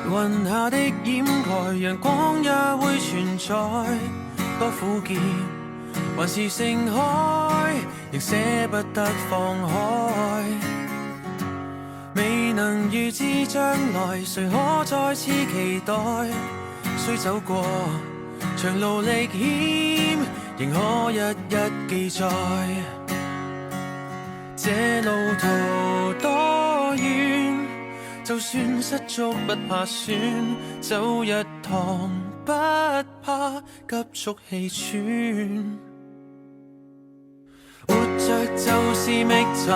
雲下的掩蓋，陽光也會存在。多苦澀，還是盛開，亦捨不得放開。未能預知將來，誰可再次期待？雖走過長路歷險，仍可一一記載。這路途多遠？就算失足不怕損，走一趟不怕急速氣喘。活着就是覓尋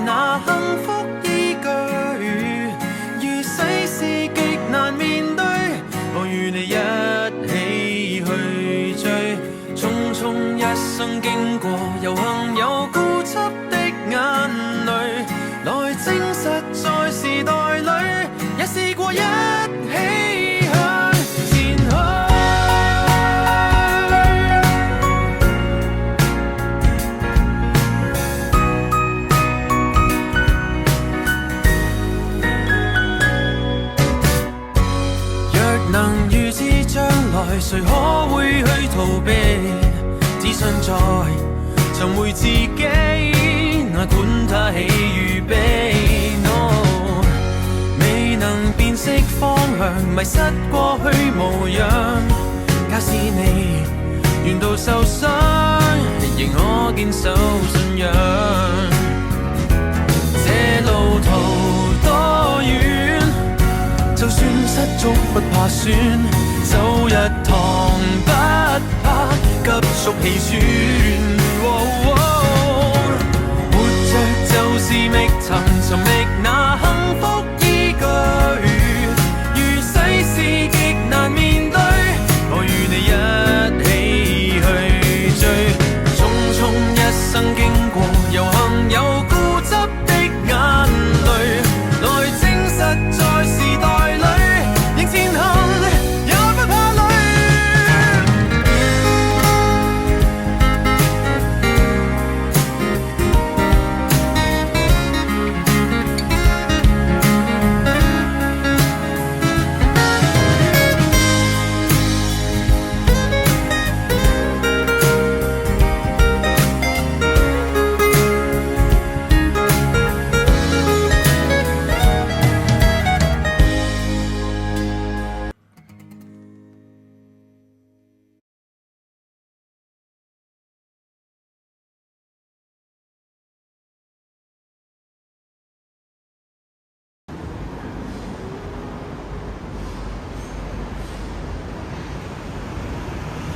那幸福依據，如世事極難面對，我與你一起去追。匆匆一生經過，有幸有固執的眼淚，來證實在時代裏，也試過一起向前去。若能預知將來，誰可會去逃避？只想再尋回自己，哪管他喜與悲。No， 未能辨識方向，迷失過去模樣。假使你沿途受傷，仍可堅守信仰。這路途多遠？就算失足不怕損，走一趟不怕急速氣喘。活着就是覓尋